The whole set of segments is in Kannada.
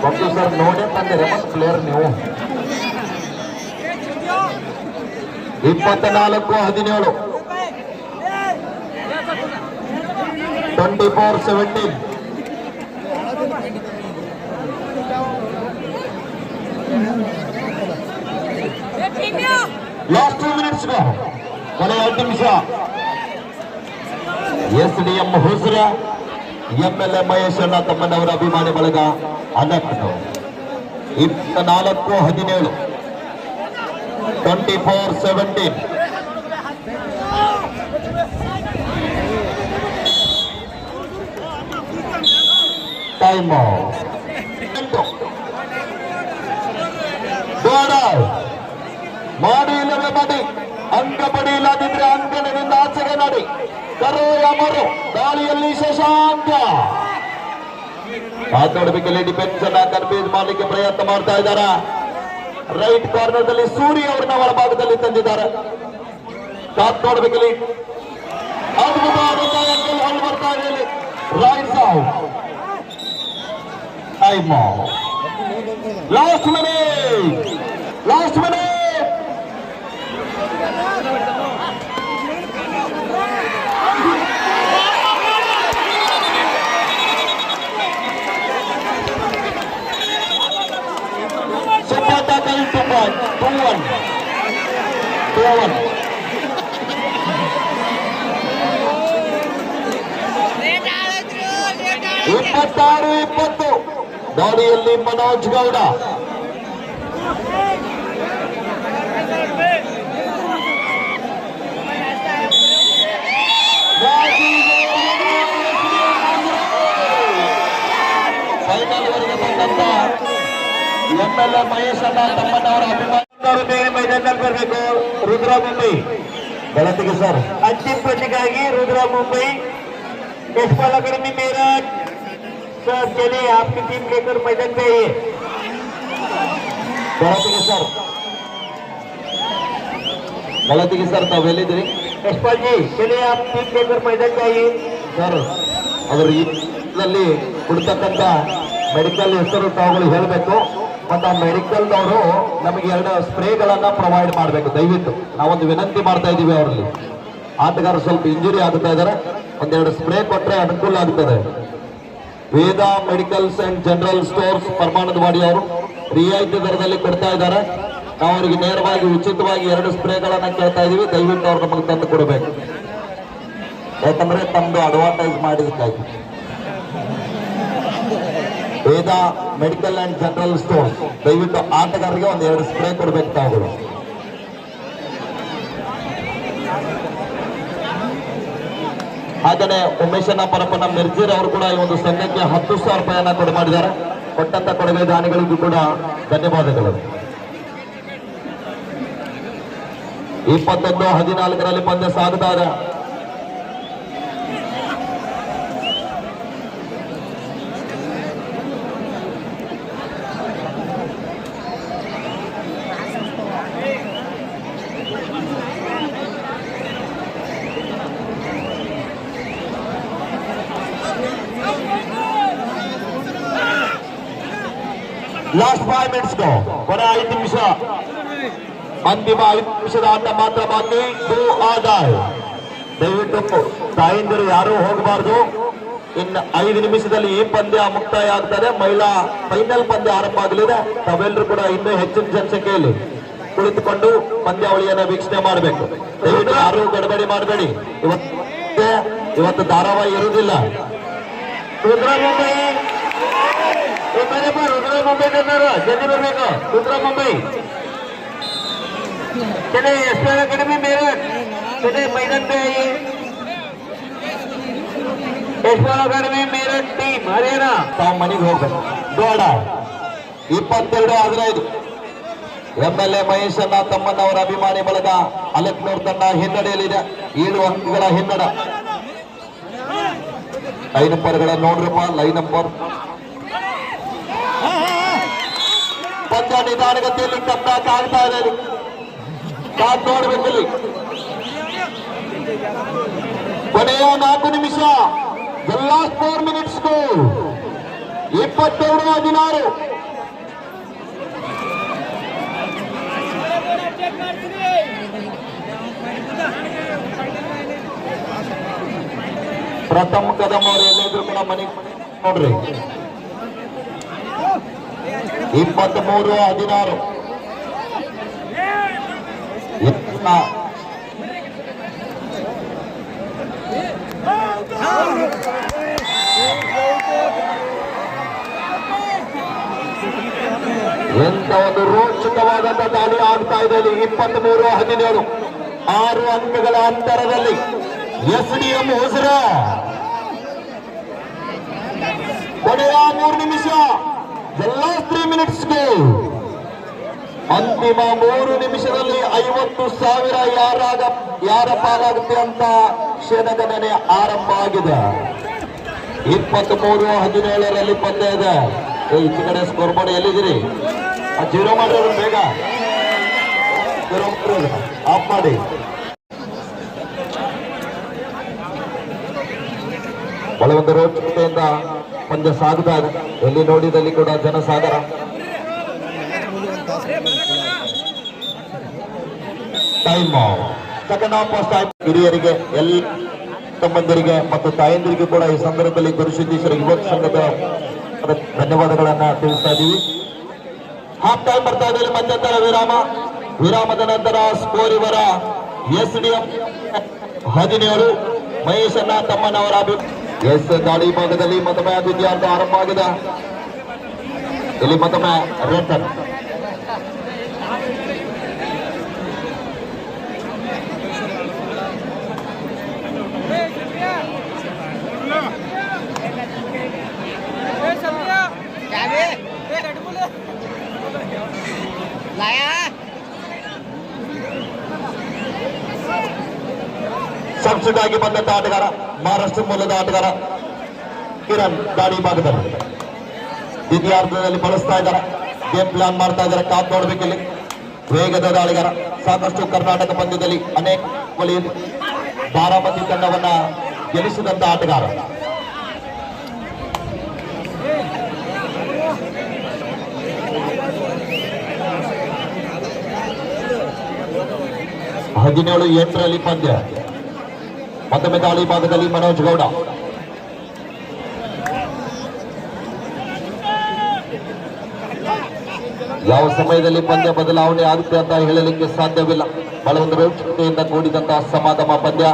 ಗೊತ್ತು ಸರ್, ನೋಡೇ ತಂದಿರ ಪ್ಲೇಯರ್ ನೀವು. 24-17 24-17. ಲಾಸ್ಟ್ 2 minutes ಕೊನೆಯ 5 ನಿಮಿಷ. SDM ಹುಸ್ರ, MLA ಮಹೇಶಣ್ಣ ತಮ್ಮನವರ ಅಭಿಮಾನಿ ಬಳಗ ಅಲಕ್ನು. 24-17 24-17. ಟೈಮ್ ಮಾಡಿ ಇಲ್ಲವೇ ಮಾಡಿ, ಅಂಕ ಪಡಿ, ಇಲ್ಲದಿದ್ರೆ ಅಂಕಣದಿಂದ ಆಚೆಗೆ ನಡಿ. ಕರೋ ಅಮರು, ದಾಳಿಯಲ್ಲಿ ಶಶಾಂಕ ಕಾತೋಡಬೇಕಲ್ಲಿ ಡಿಫೆನ್ಸ್ ಅನ್ನ ಕನ್ಫ್ಯೂಸ್ ಮಾಡಲಿಕ್ಕೆ ಪ್ರಯತ್ನ ಮಾಡ್ತಾ ಇದ್ದಾರೆ. ರೈಟ್ ಕಾರ್ನರ್ ದಲ್ಲಿ ಸೂರ್ಯ ಅವರನ್ನ ಒಳಭಾಗದಲ್ಲಿ ತಂದಿದ್ದಾರೆ. ಕಾತೋಡಬೇಕಲ್ಲಿ ಅದ್ಭುತವಾದಂತಹ ಅಂಕಲ್ ಹೊಲ್ ಬರ್ತಾ ಇದೆ. Right out. Time last minute. Sepatkan 2-1. 26-20 ದಾಳಿಯಲ್ಲಿ ಮನೋಜ್ ಗೌಡ. ಫೈನಲ್ ವರೆಗೆ ಬಂದಂತ MLA ಮಹೇಶಣ್ಣ ತಮ್ಮನವರ ಅಭಿಮಾನಿಗಳು ಬೇರೆ ಮೈದಾನದಲ್ಲಿ ಬರಬೇಕು. ರುದ್ರ ಮುಂಬೈ ಗಲತಿಗೆ ಸರ್ ಅಂತಿಮ ಪಂದ್ಯಕ್ಕಾಗಿ ರುದ್ರ ಮುಂಬೈ यशपाल अकेडमी मेरठ सर, चलिए आपकी टीम लेकर मैदान पे आइए. गलती सर तावेलिद्री यशपाल जी, चलिए आप टीम लेकर मैदान पे आइए सर. ಅವರು ಇದರಲ್ಲಿ ಕೊಡ್ತಕ್ಕಂಥ ಮೆಡಿಕಲ್ ಹೆಸರು ತಾವುಗಳು ಹೇಳಬೇಕು. ಮತ್ತು ಆ ಮೆಡಿಕಲ್ನವರು ನಮಗೆ 2 ಸ್ಪ್ರೇಗಳನ್ನ ಪ್ರೊವೈಡ್ ಮಾಡಬೇಕು. ದಯವಿಟ್ಟು ನಾವೊಂದು ವಿನಂತಿ ಮಾಡ್ತಾ ಇದ್ದೀವಿ. ಅವರಲ್ಲಿ ಆಟಗಾರರು ಸ್ವಲ್ಪ ಇಂಜುರಿ ಆಗ್ತಾ ಇದ್ದಾರೆ, 1-2 ಸ್ಪ್ರೇ ಕೊಟ್ಟರೆ ಅನುಕೂಲ ಆಗ್ತದೆ. Veda medicals and general stores Paramanandawadi ಅವರು ರಿಯಾಯಿತಿ ದರದಲ್ಲಿ ಕೊಡ್ತಾ ಇದ್ದಾರೆ. ನಾವು ಅವರಿಗೆ ನೇರವಾಗಿ ಉಚಿತವಾಗಿ 2 ಸ್ಪ್ರೇಗಳನ್ನ ಕೇಳ್ತಾ ಇದೀವಿ. ದಯವಿಟ್ಟು ಅವ್ರು ನಮಗೆ ತಂದು ಕೊಡಬೇಕು, ಯಾಕಂದ್ರೆ ತಮ್ಮದು ಅಡ್ವರ್ಟೈಸ್ ಮಾಡಿದಕ್ಕಾಗಿ. Veda medical and general stores ದಯವಿಟ್ಟು ಆಟಗಾರರಿಗೆ 1-2 ಸ್ಪ್ರೇ ಕೊಡಬೇಕು ತಾವುಗಳು. ಹಾಗೆಯೇ ಉಮೇಶಣ್ಣ ಪರಪ್ಪನ ಮಿರ್ಜಿರ್ ಅವರು ಕೂಡ ಈ ಒಂದು ಸಂಘಕ್ಕೆ 10,000 ರೂಪಾಯಿಯನ್ನ ಕೊಡು ಮಾಡಿದ್ದಾರೆ. ಕೊಟ್ಟಂತ ಕೊಡುಗೆ ದಾನಿಗಳಿಗೂ ಕೂಡ ಧನ್ಯವಾದಗಳು. 21-14 ಪಂದ್ಯ ಸಾಗುತ್ತಾ ಇದೆ. ಲಾಸ್ಟ್ 5 minutes ಕೊನೆ 5 ನಿಮಿಷ. ಅಂತಿಮ 5 ನಿಮಿಷದ ಆಟ ಮಾತ್ರ ಬಾಕಿ. ದಯವಿಟ್ಟು ತಾಯಿಂದರು ಯಾರೂ ಹೋಗಬಾರ್ದು. ಇನ್ನು 5 ನಿಮಿಷದಲ್ಲಿ ಈ ಪಂದ್ಯ ಮುಕ್ತಾಯ ಆಗ್ತದೆ. ಮಹಿಳಾ ಫೈನಲ್ ಪಂದ್ಯ ಆರಂಭ ಆಗಲಿದೆ. ತಾವೆಲ್ಲರೂ ಕೂಡ ಇನ್ನೂ ಹೆಚ್ಚಿನ ಜನಸಂಖ್ಯೆಯಲ್ಲಿ ಕುಳಿತುಕೊಂಡು ಪಂದ್ಯಾವಳಿಯನ್ನು ವೀಕ್ಷಣೆ ಮಾಡಬೇಕು. ದಯವಿಟ್ಟು ಯಾರು ಗಡಬಡಿ ಮಾಡಬೇಡಿ. ಇವತ್ತು ಧಾರಾವಾಹಿ ಇರುವುದಿಲ್ಲ. ರುದ್ರ ಮುಂಬೈ ಜಲ್ದಿ ಬರಬೇಕು. ರುದ್ರ ಮುಂಬೈ चलिए यशपाल अकेडमी मेरठ, चलिए मैदान पे आइए. यशपाल अकेडमी मेरठ टीम हरियाणा ತಾವು ಮನೆಗೆ ಹೋಗ್ಬೇಕು. ದೋಡ 22-15 MLA ಮಹೇಶಣ್ಣ ತಮ್ಮನವರ ಅಭಿಮಾನಿ ಬಳಗ ಅಲಕ್ನೂರ್ ತಂಡ ಹಿನ್ನಡೆಯಲ್ಲಿದೆ. 7 ಅಂಕಗಳ ಹಿನ್ನಡೆ. ಲೈನ್ ನಂಬರ್ಗಳ ನೋಡ್ರಪ್ಪ. ಲೈನ್ ನಂಬರ್ ಪಂದ್ಯ ನಿಧಾನಗತಿಯಲ್ಲಿ ಕಮ್ಬ್ಯಾಕ್ ಆಗ್ತಾ ಇದೆ. ಕಾದ್ ನೋಡ್ಬೇಕಲ್ಲಿ. ಕೊನೆಯ 4 ನಿಮಿಷ. The last 4 minutes go. 22-16. ಪ್ರಥಮ್ ಕದಮ್ ಅವರು ಎಲ್ಲಾದ್ರೂ ಕೂಡ ಮನೆಗೆ ನೋಡ್ರಿ. 23-16. ಎಂತ ಒಂದು ರೋಚಕವಾದಂತಹ ದಾಳಿ ಆಗ್ತಾ ಇದೆ. 23-17 6 ಅಂಕಗಳ ಅಂತರದಲ್ಲಿ ಎಸ್ಡಿಎಂ ಹೊಸರ ಕೊನೆಯ 3 ನಿಮಿಷ. ಎಲ್ಲ 3 ಮಿನಿಟ್ಸ್ಗೆ ಅಂತಿಮ 3 ನಿಮಿಷದಲ್ಲಿ 50,000 ಯಾರ ಪಾಲಾಗುತ್ತೆ ಅಂತ ಕ್ಷಣಗಣನೆ ಆರಂಭ ಆಗಿದೆ. 23-17 ಪಂದ್ಯ ಇದೆ. ಈಚೆ ಕಡೆ ಸ್ಕೋರ್ ಬೋರ್ಡ್ ಎಲ್ಲಿದ್ದೀರಿ? ಜೀರೋ ಮಾಡಿರೋದು ಬೇಗ ಆಫ್ ಮಾಡಿ. ಬಹಳ ಒಂದು ರೋಚಕತೆಯಿಂದ ಪಂದ್ಯ ಸಾಗುತ್ತಾ ಇದೆ. ಎಲ್ಲಿ ನೋಡಿದಲ್ಲಿ ಕೂಡ ಜನಸಾಗರ. Time second half first time. ಹಿರಿಯರಿಗೆ ಎಲ್ಲ ತಮ್ಮಂದಿರಿಗೆ ಮತ್ತು ತಾಯಂದಿರಿಗೆ ಕೂಡ ಈ ಸಂದರ್ಭದಲ್ಲಿ ಗುರುಸಿದ್ದೇಶ್ವರ ಯುವಕ ಸಂಘದ ಧನ್ಯವಾದಗಳನ್ನ ತಿಳಿಸ್ತಾ ಇದ್ದೀವಿ. ಹಾಫ್ ಟೈಮ್ ಬರ್ತಾ ಇದೆ. ಮಧ್ಯಂತರ ವಿರಾಮದ ನಂತರ ಸ್ಕೋರ್ ಇವರ ಎಸ್ಡಿಎಂ 17 ಮಹೇಶಣ್ಣ ತಮ್ಮನವರ ದಾಳಿ ಭಾಗದಲ್ಲಿ ಮತ್ತೊಮ್ಮೆ ದ್ವಿತೀಯಾರ್ಧ ಆರಂಭ ಆಗಿದೆ. ಇಲ್ಲಿ ಮತ್ತೊಮ್ಮೆ ರೆಡ್ ಸಬ್ಸಿಡಿ ಆಗಿ ಬಂದಂತ ಆಟಗಾರ, ಮಹಾರಾಷ್ಟ್ರ ಮೂಲದ ಆಟಗಾರ ಕಿರಣ್ ದಾಳಿ ಭಾಗದಲ್ಲಿ ದ್ವಿತೀಯಾರ್ಧದಲ್ಲಿ ಬಳಸ್ತಾ ಇದ್ದಾರೆ. ಗೇಮ್ ಪ್ಲಾನ್ ಮಾಡ್ತಾ ಇದ್ದಾರೆ. ಕಾಪ್ ನೋಡ್ಬೇಕಿಲ್ಲಿ. ವೇಗದ ದಾಳಿಗಾರ, ಸಾಕಷ್ಟು ಕರ್ನಾಟಕ ಪಂದ್ಯದಲ್ಲಿ ಅನೇಕ ಬಾರಾಮತಿ ತಂಡವನ್ನ ಗೆಲ್ಲಿಸಿದಂತ ಆಟಗಾರ. ಹದಿನೇಳು 8 ಪಂದ್ಯ. ಮತ್ತೊಮ್ಮೆ ದಾಳಿ ಭಾಗದಲ್ಲಿ ಮನೋಜ್ ಗೌಡ. ಯಾವ ಸಮಯದಲ್ಲಿ ಪಂದ್ಯ ಬದಲಾವಣೆ ಆಗುತ್ತೆ ಅಂತ ಹೇಳಲಿಕ್ಕೆ ಸಾಧ್ಯವಿಲ್ಲ. ಬಹಳ ಒಂದು ರೋಚಕತೆಯಿಂದ ಕೂಡಿದಂತಹ ಸಮಾಗಮ ಪಂದ್ಯ.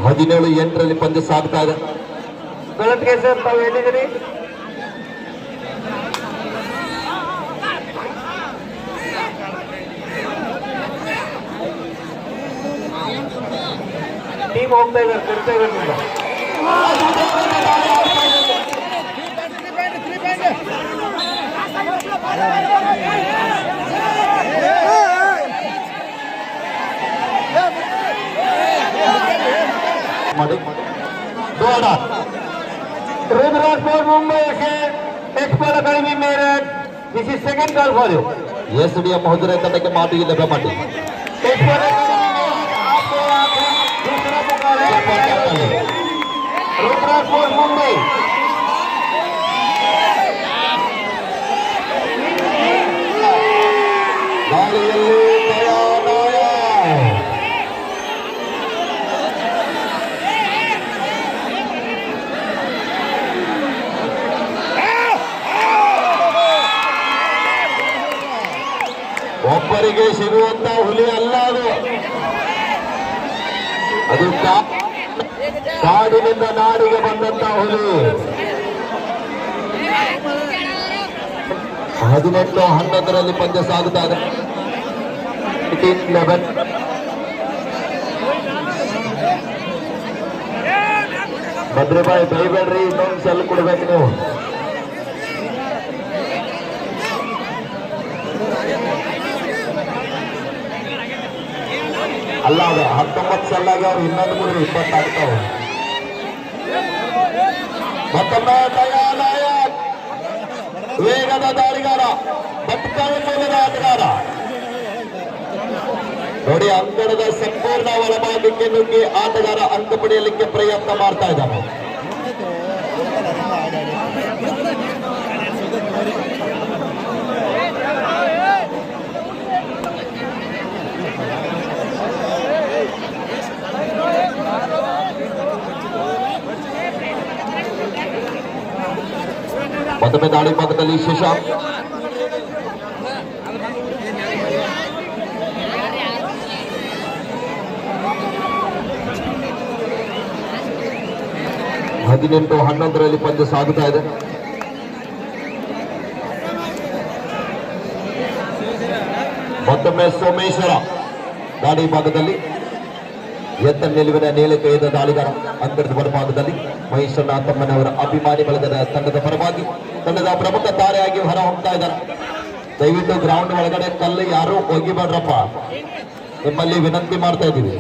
ಹದಿನೇಳು 8 ಪಂದ್ಯ ಸಾಗ್ತಾ ಇದೆ. ಗಲತ್ಗೆ ಸರ್ ತಾವು ಹೇಳಿದಿರಿ. ಟೀಮ್ ಹೋಗ್ತಾ ಇದ್ದಾರೆ, ತಿರ್ತಾ ಇದ್ದಾರೆ. Rudraj Mumbai expert academy Meerut. This is second call for you. SDM महोदय ತಂಡಕ್ಕೆ ಮಾತು ಲಭ್ಯ ಮಾಡಿ. एक्सपर्ट आपको दूसरा पुकार है. रुद्राज मुंबई. ದಾಳಿಯಲ್ಲಿ ಒಬ್ಬರಿಗೆ ಸಿಗುವಂತ ಹುಲಿ ಅಲ್ಲ ಅದು ಕಾಡಿನಿಂದ ನಾಡಿಗೆ ಬಂದಂತ ಹುಲಿ. 18-11 ಪಂದ್ಯ ಸಾಗುತ್ತಾ ಇದೆ. 18-11. ಭದ್ರಬಾಯಿ ಬೈಬೇಡ್ರಿ, ಇನ್ನೊಂದು ಸಲ ಕೊಡ್ಬೇಕು ನೀವು. ಅಲ್ಲ, 19 ಸಲ ಅವ್ರು ಇನ್ನೊಂದು 20 ಆಗ್ತಾವ. ಮತ್ತೊಮ್ಮೆ ನಾಯಕ್ ವೇಗದ ದಾಳಿಗಾರ ಭಟ್ಕಳ ಮೂಲದ ಆಟಗಾರ ನೋಡಿ, ಅಂಕಣದ ಸಂಪೂರ್ಣ ಒಳಭಾಗಕ್ಕೆ ನುಗ್ಗಿ ಆಟಗಾರ ಅಂಕ ಪಡೆಯಲಿಕ್ಕೆ ಪ್ರಯತ್ನ ಮಾಡ್ತಾ ಇದ್ದಾನೆ. ಮತ್ತೊಮ್ಮೆ ದಾಳಿ ಭಾಗದಲ್ಲಿ ಶಶಾಂಕ್, ಹದಿನೆಂಟು 11ರಲ್ಲಿ ಪಂದ್ಯ ಸಾಗುತ್ತಾ ಇದೆ. ಮತ್ತೊಮ್ಮೆ ಸೋಮೇಶ್ವರ ದಾಳಿ ಭಾಗದಲ್ಲಿ ಎತ್ತ ನಿಲುವಿನ ನೇಲಕೈದ ದಾಳಿಗಾರ ಅಂಕಣದ ಬಲಭಾಗದಲ್ಲಿ ಮಹೇಶಣ್ಣ ತಮ್ಮನವರ ಅಭಿಮಾನಿ ಬಳಗದ ತಂಡದ ಪರವಾಗಿ ತಂಡದ ಪ್ರಮುಖ ತಾರೆಯಾಗಿ ಹೊರ ಹೋಗ್ತಾ ಇದ್ದಾರೆ. ದಯವಿಟ್ಟು ಗ್ರೌಂಡ್ ಒಳಗಡೆ ಕಲ್ಲು ಯಾರು ಒಗಿಬೇಡ್ರಪ್ಪ, ನಿಮ್ಮಲ್ಲಿ ವಿನಂತಿ ಮಾಡ್ತಾ ಇದ್ದೀವಿ.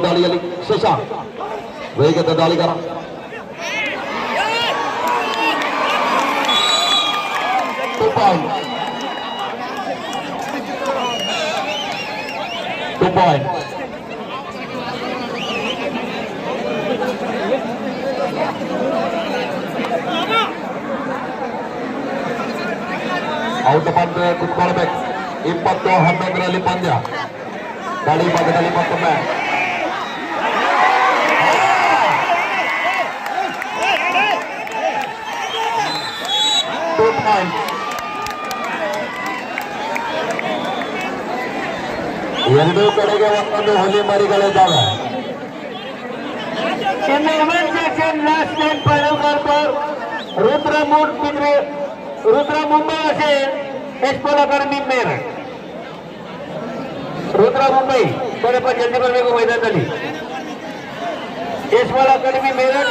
ದಾಳಿಯಲ್ಲಿ ಶಶಾಂಕ್ ವೇಗದ ದಾಳಿಗಾರ, ಟೂ ಪಾಯಿಂಟ್. ಔಟ್ ಬಂದ್ರೆ ಕುತ್ಕೊಳ್ಬೇಕು. 20-11ರಲ್ಲಿ ಪಂದ್ಯ ದಾಳಿ ಭಾಗದಲ್ಲಿ ಮತ್ತೊಮ್ಮೆ ಎರಡೂ ಕಡೆಗೆ ಒಂದೊಂದು ಹುಲಿ ಮರಿಗಳಿದ್ದಾವೆ. रुद्रा मुंबई असेल, एस्पोल अकॅडमी मेरठ. रुद्रा मुंबई थोडे पण जल्दी बरಬೇಕು मैदानाದಲ್ಲಿ. एस्पोल अकॅडमी मेरठ